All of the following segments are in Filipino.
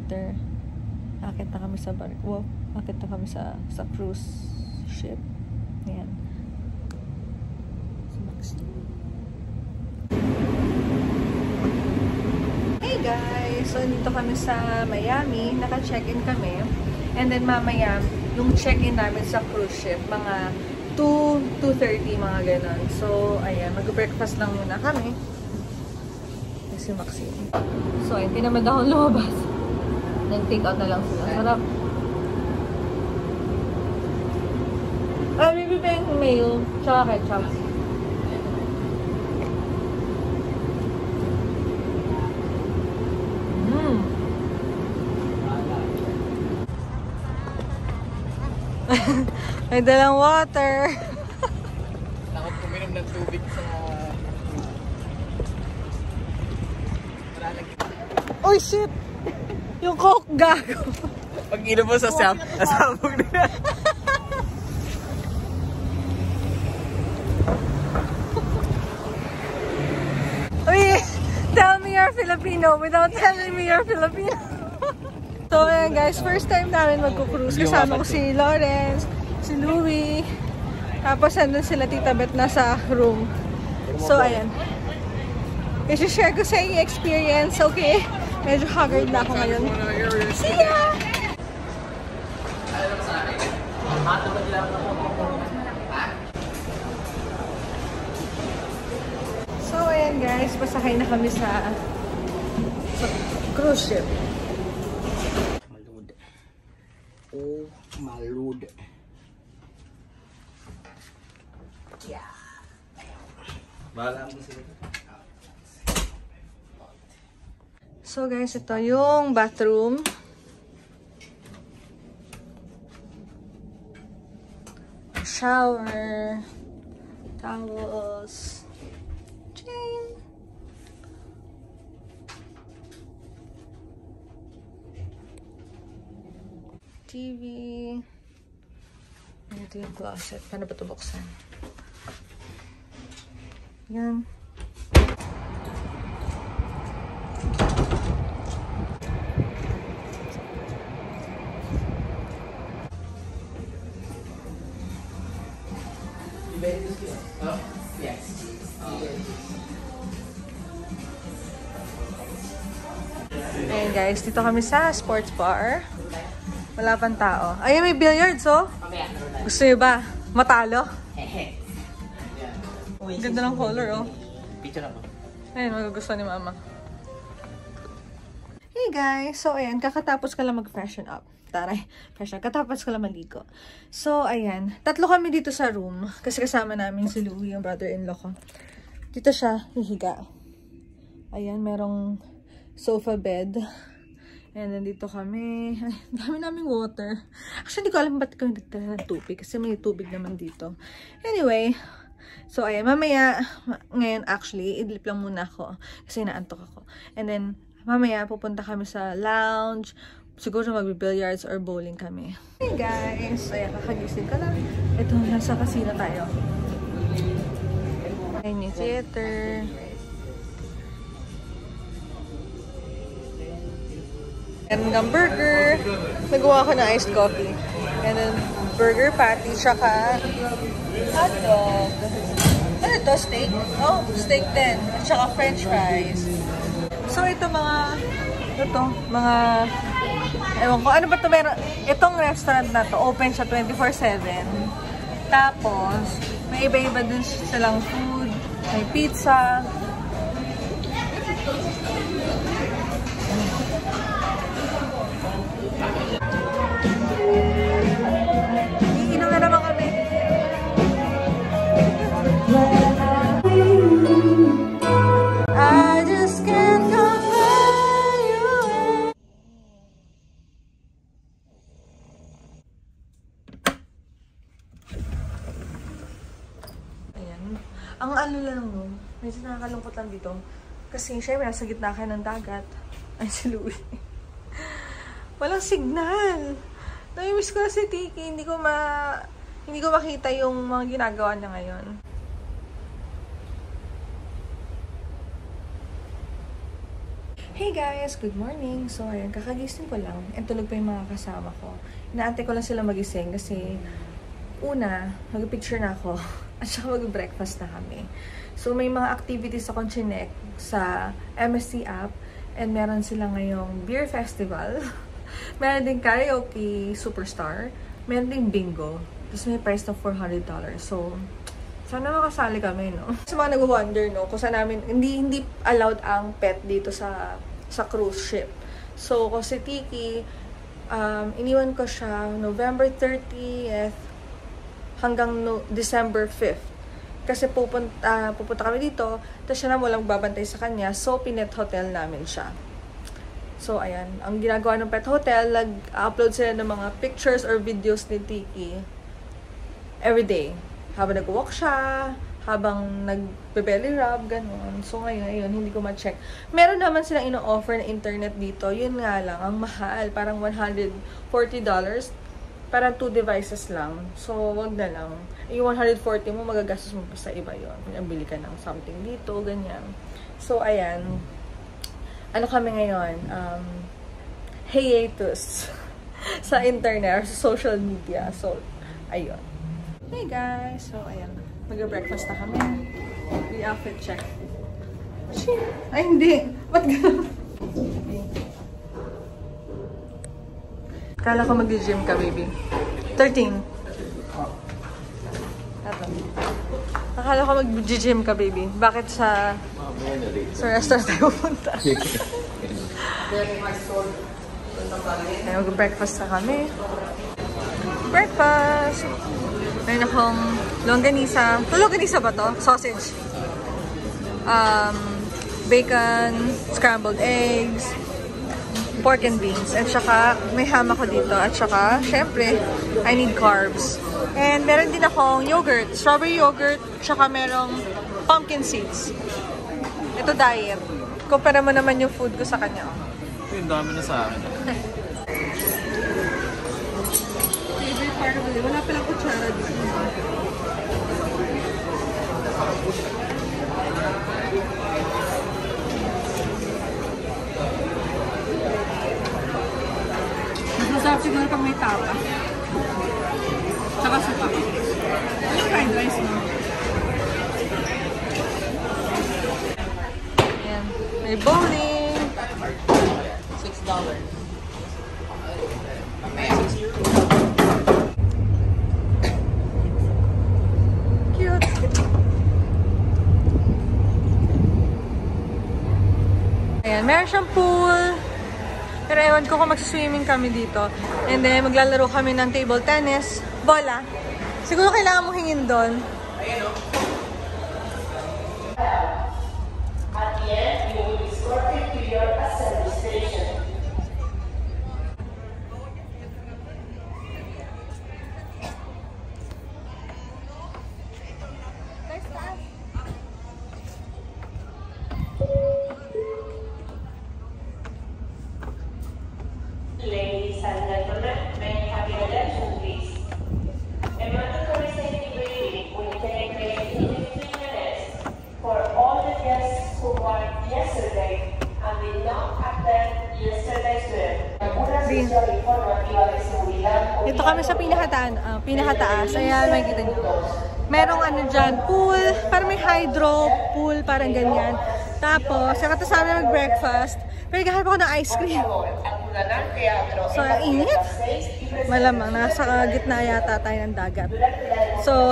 later, akit na kami sa barko. Akit na kami sa cruise ship. Ayan. Hey guys! So, dito kami sa Miami. Naka-check-in kami. And then, mamaya, yung check-in namin sa cruise ship, mga 2:30, mga ganon. So, ayan. Mag-breakfast lang muna kami. Si Maxine. So, ayun, tinamad akong lumabas. Nag-take out na lang sila. Sarap. Maybe ba yung mayo? Tsaka ketchup. May dalang water. Takot kuminom ng tubig sa... Oh shit! Yung Coke, gago. Pag inom mo sa self, nasabog na. Uy, tell me you're Filipino without telling me you're Filipino. So ayan guys, first time namin magkucruise. Kasama ko si Lawrence, si Louie. Tapos andun sila Tita Beth na sa room. So ayan. I-share ko sa inyo experience, okay? Medyo haggard na ako ngayon. See ya! So, ayan guys, pasakay na kami sa cruise ship. Malud. Oh, malud. Yeah. Bahala mo sila. So guys, ito yung bathroom. Shower. Towels. Chain. TV. Ito yung closet. Paano ba ito buksan? Yan. Ayan guys, dito kami sa sports bar. Wala pang tao. Ayun, may billiards oh. Gusto nyo ba? Matalo? Ganda ng color oh. Picture na ba? Ayun, magugustuhan ni mama. Hey guys! So ayan, kakatapos ka lang mag-freshen up. Taray, freshen up. Katapos ka lang maligo. So ayan, tatlo kami dito sa room. Kasi kasama namin si Louie, yung brother-in-law ko. Dito siya hihiga. Ayan, merong sofa bed. And then dito kami. Ay, dami naming water. Actually, hindi ko alam ba't kami nagtala ng tubig. Kasi may tubig naman dito. Anyway, so ayan, mamaya, ngayon actually, idlip lang muna ako. Kasi naantok ako. And then, mamaya pupunta kami sa lounge. Siguro magbi-billiards or bowling kami. Hey guys! Ayan, kakagising ka lang. Ito, nasa casino tayo. Ayan yung theater. And ng burger. Nagawa ko na iced coffee. And then, burger patty, tsaka hotdog. Ano ito? Steak? Oh, steak din. At tsaka french fries. So, ito mga ewan ko, ano ba ito meron? Itong restaurant na to, open siya 24/7. Tapos, may iba-iba din silang food. May pizza. Iinom na naman kami. I just can't compare you. Ayan. Ang ano lang no, medyo nakakalungkot lang dito. Kasi syempre nasa gitna kayo ng dagat. Ay, si Louie. Walang signal. Nami-miss ko na si Tiki. Hindi ko makita yung mga ginagawa niya ngayon. Hey guys! Good morning! So, ayan, kakagising ko lang. And tulog pa yung mga kasama ko. Inaantay ko lang sila magising kasi una, mag-picture na ako. At saka mag-breakfast na kami. So, may mga activities akong chinek sa MSC app. And meron sila ngayong beer festival. Meron din karaoke superstar. Meron din bingo. Tapos may price na $400. So, sana makasali kami, no? Sa mga nag-wonder, no? Kung saan namin, hindi allowed ang pet dito sa cruise ship. So, kung si Tiki, iniwan ko siya November 30th hanggang December 5th. Kasi pupunta kami dito, tapos siya na walang babantay sa kanya, so pinet hotel namin siya. So, ayan. Ang ginagawa ng pet hotel, nag-upload sila ng mga pictures or videos ni Tiki everyday. Habang nag-walk siya, habang nagbe-belly rub, gano'n. So, ngayon, ayun, hindi ko ma-check. Meron naman silang ino-offer na internet dito. Yun nga lang, ang mahal. Parang $140. Parang 2 devices lang. So, wag na lang. Yung 140 mo, magagastos mo pa sa iba yun. Bili ka ng something dito, ganyan. So, ayan. Ano kami ngayon? Hiatus sa internet or sa social media. So, ayun. Hey guys! So, ayan. Mag-breakfast na kami. Outfit check. Ay, hindi! Ba't gano'n? Kala ko mag-gym ka, baby. 13. Akala ko mag-gym ka, baby. Bakit sa restaurant tayo pupunta? Kaya mag-breakfast na kami. Breakfast! Meron akong longganisa. Longganisa ba to? Sausage. Bacon, scrambled eggs, pork and beans. At saka, may ham ako dito. At saka, syempre, I need carbs. And meron din akong yogurt. Strawberry yogurt. Tsaka merong pumpkin seeds. Ito diet. Kumpara mo naman yung food ko sa kanya. Yung dami na sa akin. Favorite part of it. Wala palang kutsara dito. Mas masarap siguro pag may tapa. Tsaka suka. Ano fried rice mo? Ayan. May bowling. $6. Ayan, meron siyang pool. Pero ewan ko kung magsiswimming kami dito. And then, maglalaro kami ng table tennis. Bola. Siguro kailangan mo hingin doon. At the end, you will be escorted to your assembly station. Ladies and gentlemen, may I have your attention, please? A mandatory safety briefing will take place in 15 minutes for all the guests who arrived yesterday and did not attend yesterday's swim. Una sesión informativa de seguridad. Dito kami sa pinakataas. Ayan, makikita nyo. Merong ano dyan, pool. Parang may hydro pool, parang ganyan. Tapos, saka sa amin mag-breakfast. Pero naghahanap ako ng ice cream. So, init. Malamang, nasa gitna yata tayo ng dagat. So,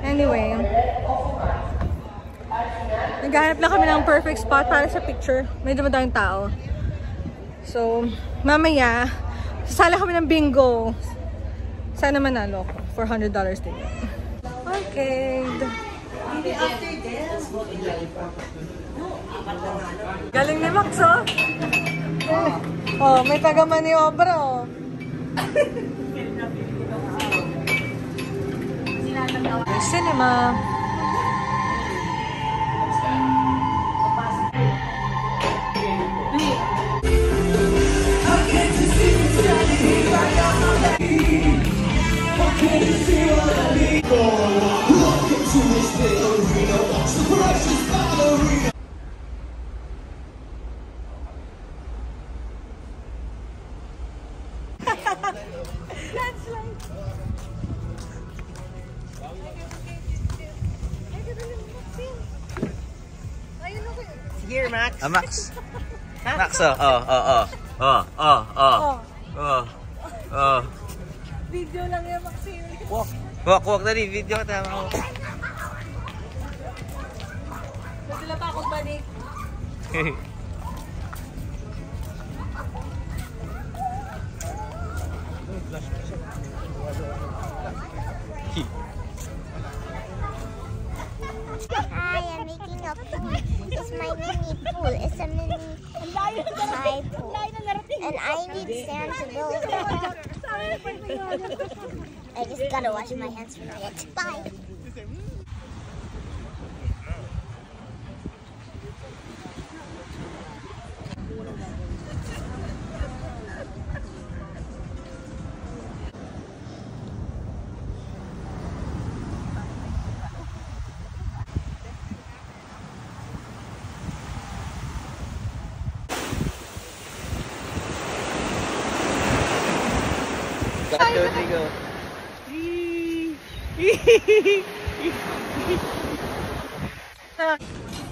anyway. Naghahanap lang kami ng perfect spot para sa picture. May dumadang tao. So, mamaya, sasala kami ng bingo. Sana manalo ko. $400 din yun. Okay. After this, Galing ni Max, oh. Oh, may taga-maniobra, oh. May cinema. Here, Max. Max. Max, oh. Video lang yan, Maxine. Walk, dali. Video ka tama. Nadala pa akong balik. Hi, I'm making a pool. It's my mini pool. It's a mini high pool. And I need sand to build it. I just gotta wash my hands from it. Bye.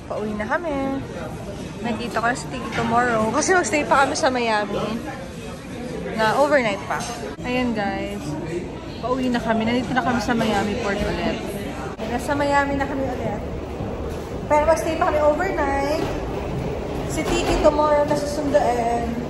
Pauwi na kami. Nandito ka sa Tiki tomorrow. Kasi magstay pa kami sa Miami. Na overnight pa. Ayan guys. Pauwi na kami. Nandito na kami sa Miami Port ulit. Nasa Miami na kami ulit. Pero magstay pa kami overnight. Si Tiki tomorrow na susunduin.